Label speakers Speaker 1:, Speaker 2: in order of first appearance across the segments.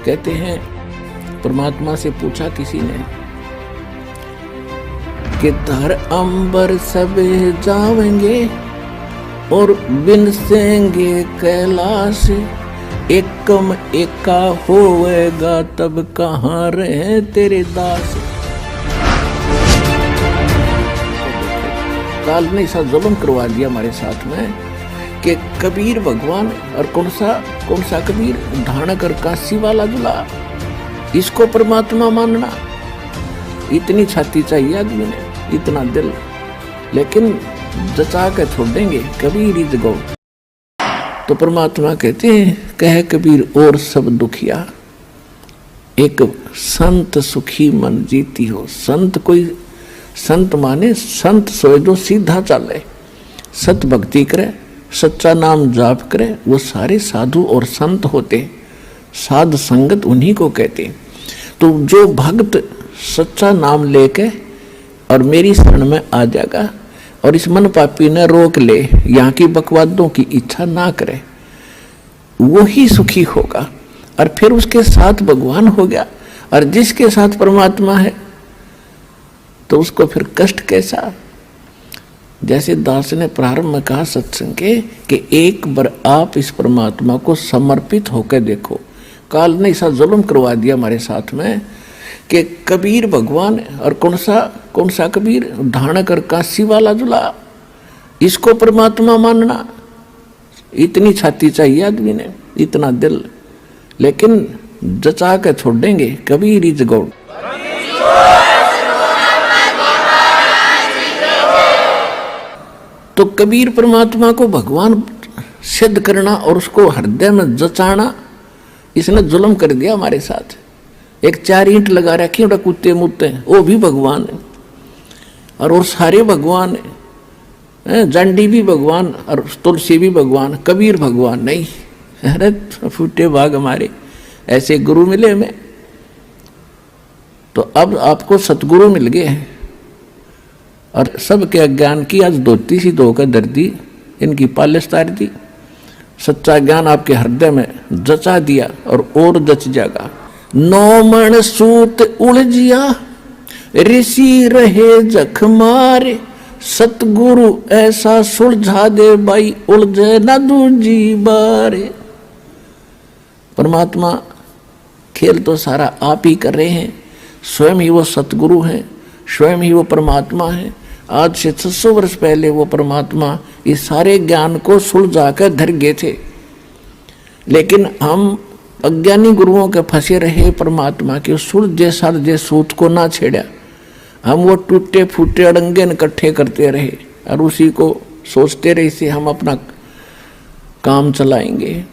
Speaker 1: कहते हैं परमात्मा से पूछा किसी ने कि धर अंबर सब जावेंगे और बिनसेंगे कैलाश, एकम एका होएगा तब कहाँ रहे तेरे दास। काल ने ऐसा जुल्म करवा दिया हमारे साथ में कि कबीर भगवान, और कौन सा कबीर, ढाणक और काशी वाला दूल्हा, इसको परमात्मा मानना। इतनी छाती चाहिए आदमी ने, इतना दिल, लेकिन जचा के छोड़ देंगे कबीर ही जगो। तो परमात्मा कहते हैं कह कबीर और सब दुखिया, एक संत सुखी मन जीती हो। संत माने संत सोए जो सीधा चले, सत भक्ति करे, सच्चा नाम जाप करे, वो सारे साधु और संत होते। साध संगत उन्हीं को कहते। तो जो भक्त सच्चा नाम लेके और मेरी शरण में आ जाएगा और इस मन पापी ने रोक ले, यहाँ की बकवादों की इच्छा ना करे, वो ही सुखी होगा। और फिर उसके साथ भगवान हो गया, और जिसके साथ परमात्मा है तो उसको फिर कष्ट कैसा। जैसे दास ने प्रारंभ में कहा सत्संग के कि एक बार आप इस परमात्मा को समर्पित होकर देखो। काल ने ऐसा जुल्म करवा दिया हमारे साथ में कि कबीर भगवान, और कौन सा कबीर, ढाणक और काशी वाला दूल्हा, इसको परमात्मा मानना। इतनी छाती चाहिए आदमी ने, इतना दिल, लेकिन जचा के छोड़ देंगे कबीर ही जगो। तो कबीर परमात्मा को भगवान सिद्ध करना और उसको हृदय में जचाना, इसने जुल्म कर दिया हमारे साथ। एक 4 ईंट लगा रखी उड़ा कुत्ते मुत्ते, वो भी भगवान है, और सारे भगवान है। जांडी भी भगवान और तुलसी भी भगवान, कबीर भगवान नहीं। अरे फूटे भाग हमारे, ऐसे गुरु मिले हमें। तो अब आपको सतगुरु मिल गए हैं, और सबके अज्ञान की आज धोती सी धोकर धर दी, इनकी पालिश तार दी। सच्चा ज्ञान आपके हृदय में जचा दिया और जच जाएगा। 9 मन सूत उलझिया, ऋषि रहे जख मारे, सतगुरु ऐसा सुलझा दे भाई, उलझे न दूजी बारे। परमात्मा खेल तो सारा आप ही कर रहे हैं, स्वयं ही वो सतगुरु हैं, स्वयं ही वो परमात्मा है। आज से 600 वर्ष पहले वो परमात्मा इस सारे ज्ञान को सुलझा कर धर गए थे, लेकिन हम अज्ञानी गुरुओं के फंसे रहे परमात्मा के सुलझे सालझे सूत को ना छेड़ा। हम वो टूटे फूटे अड़ंगे इकट्ठे करते रहे और उसी को सोचते रहे से हम अपना काम चलाएंगे।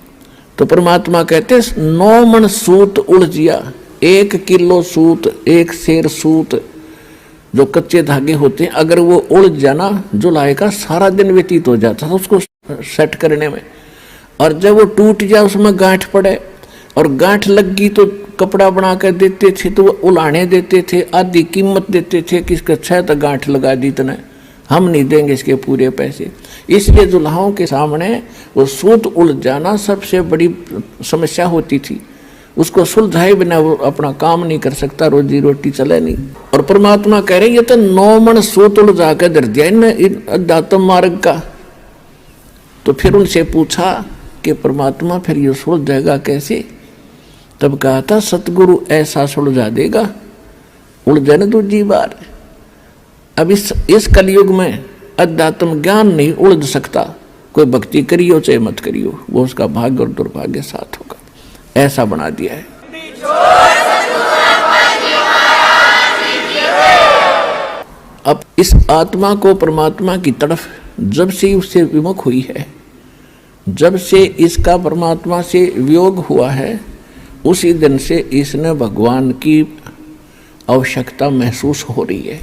Speaker 1: तो परमात्मा कहते 9 मन सूत उलझिया, 1 किलो सूत, 1 सेर सूत, जो कच्चे धागे होते हैं, अगर वो उलझ जाना, जुलाई का सारा दिन व्यतीत हो जाता था उसको सेट करने में। और जब वो टूट जाए, उसमें गांठ पड़े, और गांठ लग गई तो कपड़ा बना कर देते थे, तो वो उलाने देते थे, आधी कीमत देते थे कि इसका 6 तो गांठ लगा दी, इतना हम नहीं देंगे इसके पूरे पैसे। इसलिए दुल्हाओं के सामने वो सूत उलझ जाना सबसे बड़ी समस्या होती थी। उसको सुलझाए बिना वो अपना काम नहीं कर सकता, रोजी रोटी चले नहीं। और परमात्मा कह रहे ये तो 9 मन सूत उलझा कर धर दिया इनमें अध्यात्म मार्ग का। तो फिर उनसे पूछा कि परमात्मा फिर ये सुलझ जाएगा कैसे? तब कहा था सतगुरु ऐसा सुलझा देगा, उलझे न दूजी बार। अब इस कलयुग में अध्यात्म ज्ञान नहीं उलझ सकता, कोई भक्ति करियो चाहे मत करियो, वो उसका भाग्य और दुर्भाग्य साथ होगा, ऐसा बना दिया है। अब इस आत्मा को परमात्मा की तरफ जब से उससे विमुख हुई है, जब से इसका परमात्मा से वियोग हुआ है, उसी दिन से इसने भगवान की आवश्यकता महसूस हो रही है।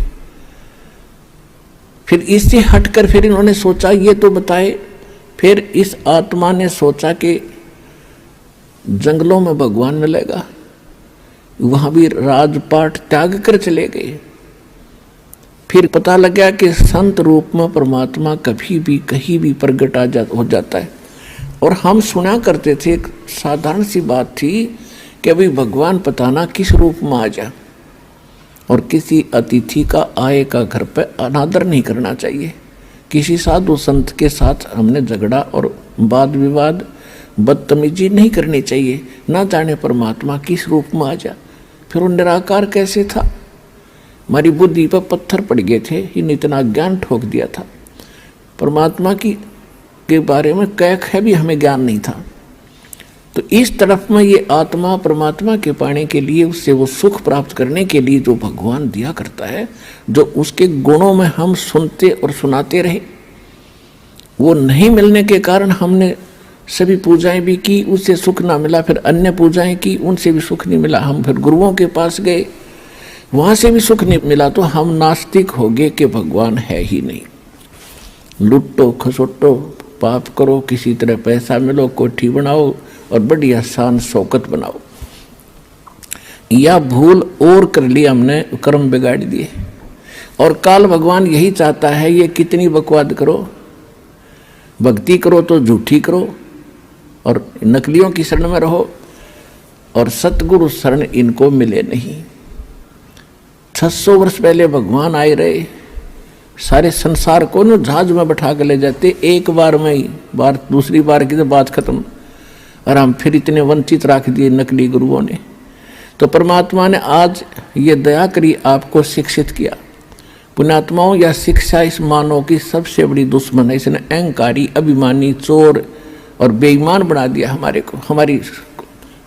Speaker 1: फिर इससे हटकर फिर इन्होंने सोचा ये तो बताए। फिर इस आत्मा ने सोचा कि जंगलों में भगवान मिलेगा, वहां भी राजपाट त्याग कर चले गए। फिर पता लगा कि संत रूप में परमात्मा कभी भी कहीं भी प्रकट हो जाता है। और हम सुना करते थे, एक साधारण सी बात थी कि अभी भगवान पता ना किस रूप में आ जा, और किसी अतिथि का आए का घर पे अनादर नहीं करना चाहिए। किसी साधु संत के साथ हमने झगड़ा और वाद विवाद बदतमीजी नहीं करनी चाहिए। ना जाने परमात्मा किस रूप में आ जा, फिर वो निराकार कैसे था। हमारी बुद्धि पर पत्थर पड़ गए थे, इन इतना ज्ञान ठोक दिया था। परमात्मा के बारे में कैक है भी हमें ज्ञान नहीं था। तो इस तरफ में ये आत्मा परमात्मा के पाने के लिए, उससे वो सुख प्राप्त करने के लिए जो भगवान दिया करता है, जो उसके गुणों में हम सुनते और सुनाते रहे, वो नहीं मिलने के कारण हमने सभी पूजाएं भी की, उससे सुख ना मिला। फिर अन्य पूजाएं की, उनसे भी सुख नहीं मिला। हम फिर गुरुओं के पास गए, वहाँ से भी सुख नहीं मिला। तो हम नास्तिक हो गए कि भगवान है ही नहीं। लुट्टो खसोटो, पाप करो, किसी तरह पैसा मिलो, कोठी बनाओ और बढ़िया शान शौकत बनाओ। या भूल और कर ली हमने, कर्म बिगाड़ दिए। और काल भगवान यही चाहता है, ये कितनी बकवाद करो, भक्ति करो तो झूठी करो और नकलियों की शरण में रहो, और सतगुरु शरण इनको मिले नहीं। 600 वर्ष पहले भगवान आए रहे, सारे संसार को न जहाज में बैठा कर ले जाते, एक बार में ही, बार दूसरी बार की तो बात खत्म। और हम फिर इतने वंचित रख दिए नकली गुरुओं ने। तो परमात्मा ने आज ये दया करी, आपको शिक्षित किया। पुण्यात्माओं, या शिक्षा इस मानव की सबसे बड़ी दुश्मन है। इसने अहंकारी, अभिमानी, चोर और बेईमान बना दिया हमारे को, हमारी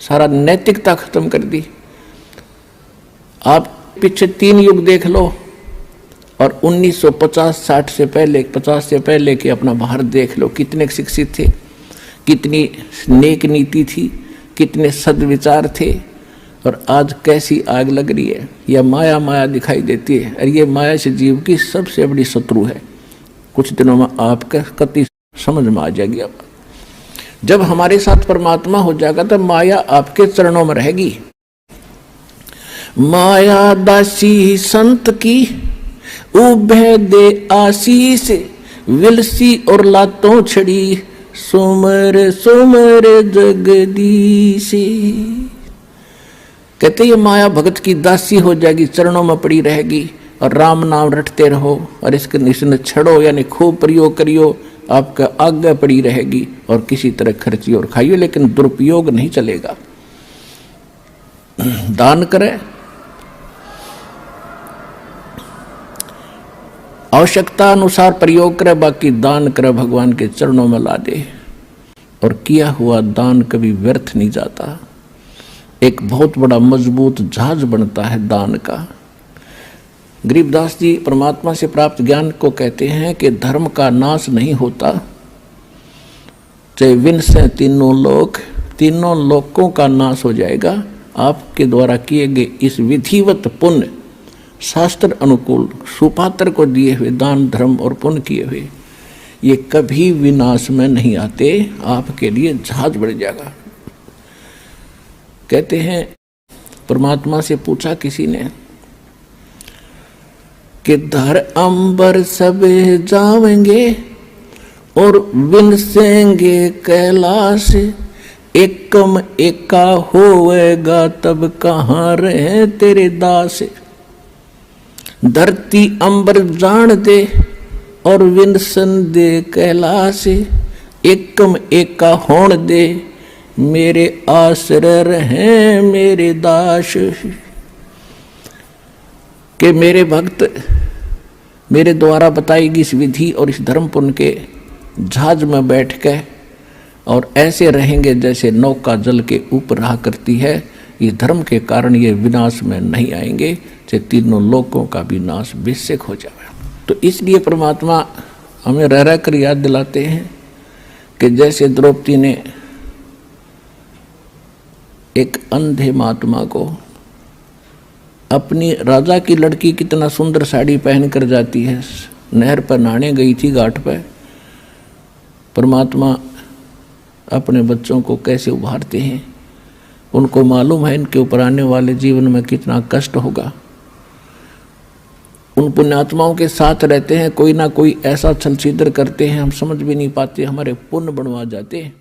Speaker 1: सारा नैतिकता खत्म कर दी। आप पीछे 3 युग देख लो, और 1950-60 से पहले, 50 से पहले के अपना भारत देख लो, कितने शिक्षित थे, कितनी नेक नीति थी, कितने सद्विचार थे। और आज कैसी आग लग रही है, यह माया माया दिखाई देती है। और ये माया से जीव की सबसे बड़ी शत्रु है। कुछ दिनों में आपका कति समझ में आ जाएगी। अब जब हमारे साथ परमात्मा हो जाएगा तब माया आपके चरणों में रहेगी। माया दासी संत की उभय दे आशीष, विलसी और लातों छड़ी, सुमर सुमर जगदीश। कहते ये माया भगत की दासी हो जाएगी, चरणों में पड़ी रहेगी, और राम नाम रटते रहो और इसके निशान छड़ो, यानी खूब प्रयोग करियो, आपका आज्ञा पड़ी रहेगी। और किसी तरह खर्ची और खाइयो, लेकिन दुरुपयोग नहीं चलेगा। दान करे, आवश्यकता अनुसार प्रयोग करे, बाकी दान करे भगवान के चरणों में ला दे। और किया हुआ दान कभी व्यर्थ नहीं जाता, एक बहुत बड़ा मजबूत जहाज बनता है दान का। गरीबदास जी परमात्मा से प्राप्त ज्ञान को कहते हैं कि धर्म का नाश नहीं होता, चाहे विनाश है तीनों लोकों का नाश हो जाएगा। आपके द्वारा किए गए इस विधिवत पुण्य, शास्त्र अनुकूल, सुपात्र को दिए हुए दान, धर्म और पुण्य किए हुए, ये कभी विनाश में नहीं आते, आपके लिए जहाज बढ़ जाएगा। कहते हैं परमात्मा से पूछा किसी ने कि धर अंबर सब जावेंगे और विनसेंगे कैलाश, एकम एका होवेगा तब कहाँ रहे तेरे दास। धरती अंबर जान दे और विनसन दे कैलाश, एकम एका होण दे मेरे आश्रय रहे मेरे दास। कि मेरे भक्त मेरे द्वारा बताई गई इस विधि और इस धर्म पुण्य के जहाज में बैठ के और ऐसे रहेंगे जैसे नौका जल के ऊपर रहा करती है। ये धर्म के कारण ये विनाश में नहीं आएंगे, चाहे तीनों लोकों का भी नाश बेशक हो जाए। तो इसलिए परमात्मा हमें रह रह कर याद दिलाते हैं कि जैसे द्रौपदी ने एक अंधे महात्मा को, अपनी राजा की लड़की कितना सुंदर साड़ी पहन कर जाती है, नहर पर नहाने गई थी घाट पर, परमात्मा अपने बच्चों को कैसे उभारते हैं। उनको मालूम है इनके ऊपर आने वाले जीवन में कितना कष्ट होगा। उन पुण्यात्माओं के साथ रहते हैं, कोई ना कोई ऐसा छल छिद्र करते हैं, हम समझ भी नहीं पाते, हमारे पुण्य बनवा जाते हैं।